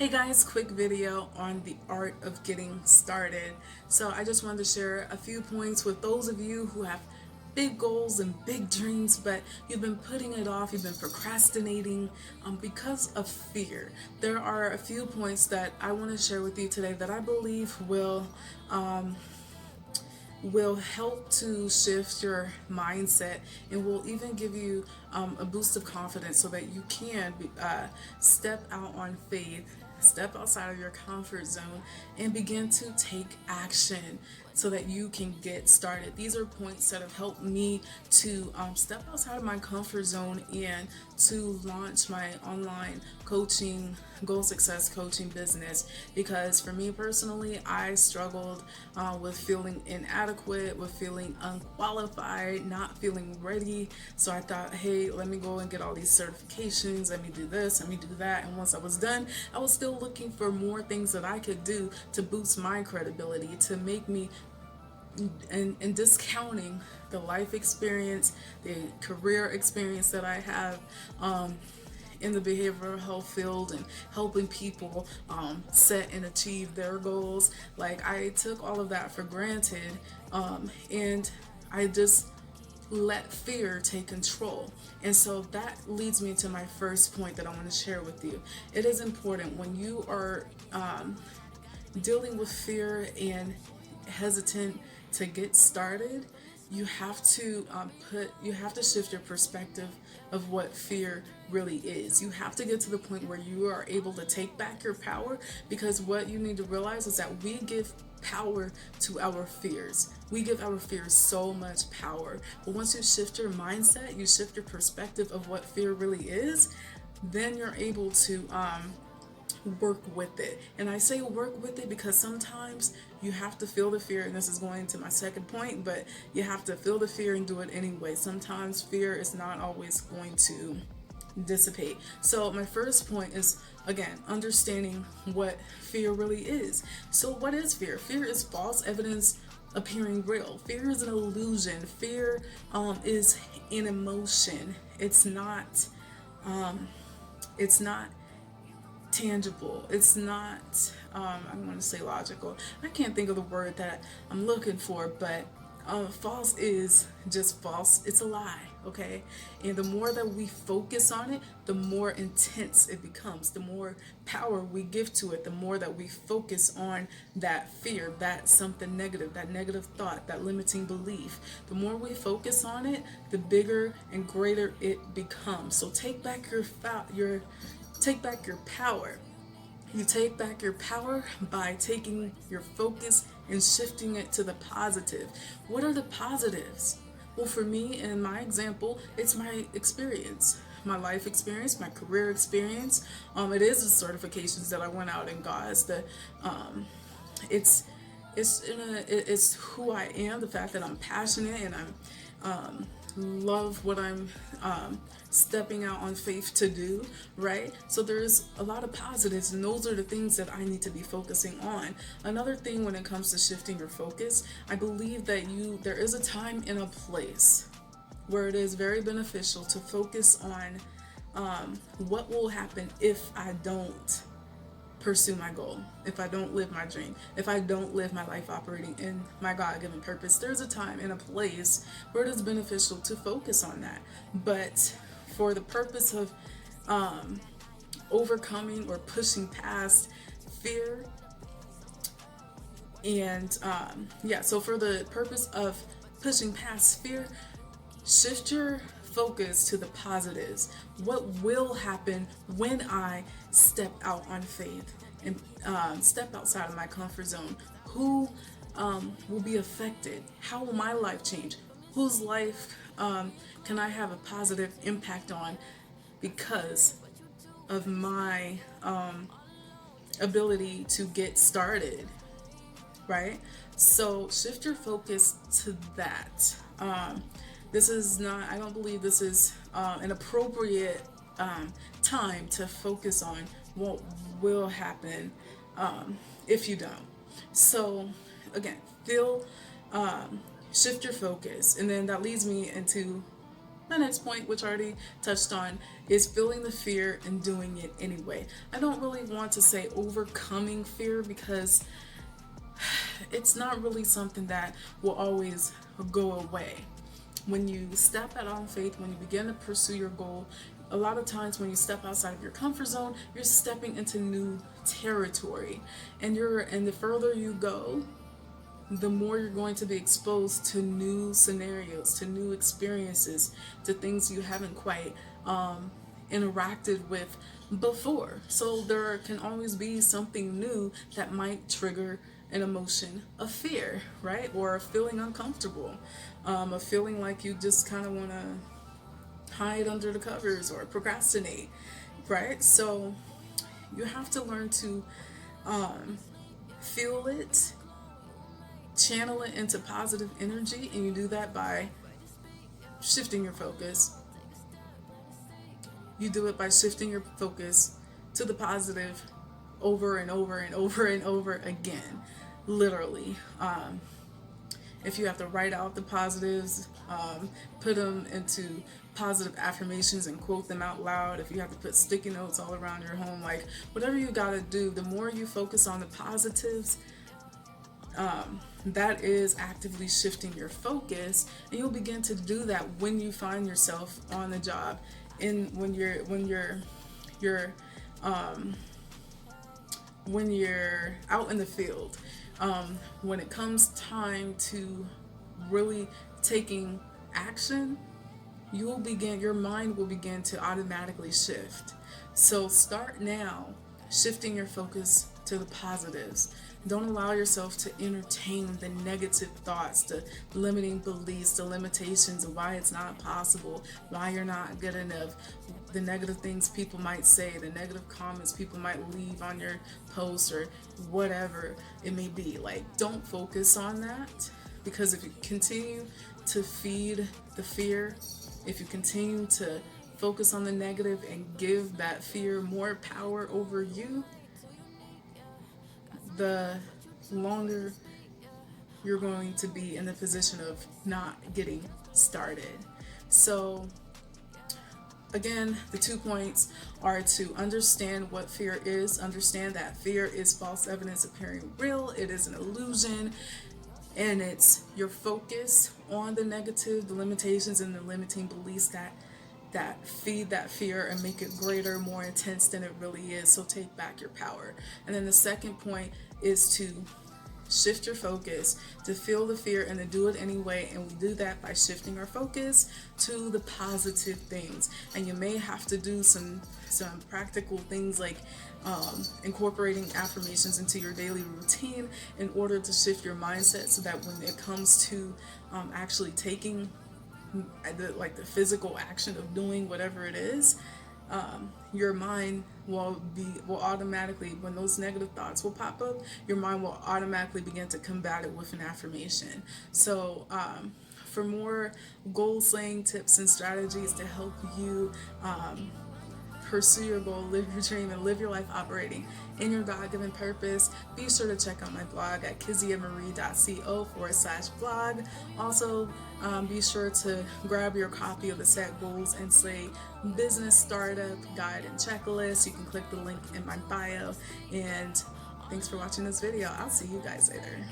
Hey guys, quick video on the art of getting started. So I just wanted to share a few points with those of you who have big goals and big dreams, but you've been putting it off, you've been procrastinating because of fear. There are a few points that I want to share with you today that I believe will help to shift your mindset and will even give you a boost of confidence so that you can step out on faith, step outside of your comfort zone, and begin to take action so that you can get started. These are points that have helped me to step outside of my comfort zone and to launch my online coaching, goal success coaching business. Because for me personally, I struggled with feeling inadequate, with feeling unqualified, not feeling ready. So I thought, hey, let me go and get all these certifications, let me do this, let me do that. And once I was done, I was still looking for more things that I could do to boost my credibility, to make me and discounting the life experience, the career experience that I have in the behavioral health field and helping people set and achieve their goals. Like, I took all of that for granted, and I just let fear take control. And so that leads me to my first point that I want to share with you. It is important when you are dealing with fear and hesitant to get started, you have to shift your perspective of what fear really is. You have to get to the point where you are able to take back your power, because what you need to realize is that we give power to our fears. We give our fears so much power. But once you shift your mindset, you shift your perspective of what fear really is, then you're able to work with it. And I say work with it because sometimes you have to feel the fear, and this is going to my second point, but you have to feel the fear and do it anyway. Sometimes fear is not always going to dissipate. So my first point is, again, understanding what fear really is. So what is fear? Fear is false evidence appearing real. Fear is an illusion. Fear is an emotion. It's not tangible. It's not, I'm going to say logical. I can't think of the word that I'm looking for, but false is just false. It's a lie, okay? And the more that we focus on it, the more intense it becomes. The more power we give to it, the more that we focus on that fear, that something negative, that negative thought, that limiting belief. The more we focus on it, the bigger and greater it becomes. So take back your power. You take back your power by taking your focus and shifting it to the positive. What are the positives? Well, for me, in my example, it's my experience, my life experience, my career experience. It is the certifications that I went out and got. It's who I am. The fact that I'm passionate and I'm love what I'm stepping out on faith to do, right? So there's a lot of positives, and those are the things that I need to be focusing on. Another thing when it comes to shifting your focus, I believe that there is a time and a place where it is very beneficial to focus on what will happen if I don't pursue my goal, if I don't live my dream, if I don't live my life operating in my God-given purpose. There's a time and a place where it is beneficial to focus on that. But for the purpose of overcoming or pushing past fear, and so for the purpose of pushing past fear, shift your focus to the positives. What will happen when I step out on faith and step outside of my comfort zone? Who will be affected? How will my life change? Whose life can I have a positive impact on because of my ability to get started, right? So shift your focus to that. This is not, I don't believe this is an appropriate time to focus on what will happen if you don't. So again, shift your focus. And then that leads me into My next point, which I already touched on, is feeling the fear and doing it anyway. I don't really want to say overcoming fear because it's not really something that will always go away. When you step out on faith, when you begin to pursue your goal, a lot of times when you step outside of your comfort zone, you're stepping into new territory. And the further you go, the more you're going to be exposed to new scenarios, to new experiences, to things you haven't quite interacted with before. So there can always be something new that might trigger an emotion of fear, right? Or a feeling uncomfortable, a feeling like you just kind of want to hide under the covers or procrastinate, right? So you have to learn to feel it, channel it into positive energy, and you do that by shifting your focus. You do it by shifting your focus to the positive over and over and over and over again, literally. If you have to write out the positives, put them into positive affirmations and quote them out loud. If you have to put sticky notes all around your home, like whatever you gotta do, the more you focus on the positives, that is actively shifting your focus, and you'll begin to do that when you find yourself on the job, when you're out in the field, when it comes time to really taking action, your mind will begin to automatically shift. So start now shifting your focus to the positives. Don't allow yourself to entertain the negative thoughts, the limiting beliefs, the limitations of why it's not possible, why you're not good enough, the negative things people might say, the negative comments people might leave on your post or whatever it may be. Like, don't focus on that, because if you continue to feed the fear, if you continue to focus on the negative and give that fear more power over you, the longer you're going to be in the position of not getting started. So again, the 2 points are to understand what fear is, understand that fear is false evidence appearing real, it is an illusion, and it's your focus on the negative, the limitations, and the limiting beliefs that feed that fear and make it greater, more intense than it really is. So take back your power. And then the second point is to shift your focus, to feel the fear and to do it anyway. And we do that by shifting our focus to the positive things. And you may have to do some practical things like incorporating affirmations into your daily routine in order to shift your mindset, so that when it comes to actually taking the physical action of doing whatever it is, your mind will automatically, when those negative thoughts will pop up, your mind will automatically begin to combat it with an affirmation. So for more goal slaying tips and strategies to help you pursue your goal, live your dream, and live your life operating in your God-given purpose, be sure to check out my blog at 𝗳𝗲𝗰𝗶𝗱𝗲.co/blog. Also, be sure to grab your copy of the Set Goals and Slay Business Startup Guide and Checklist. You can click the link in my bio. And thanks for watching this video. I'll see you guys later.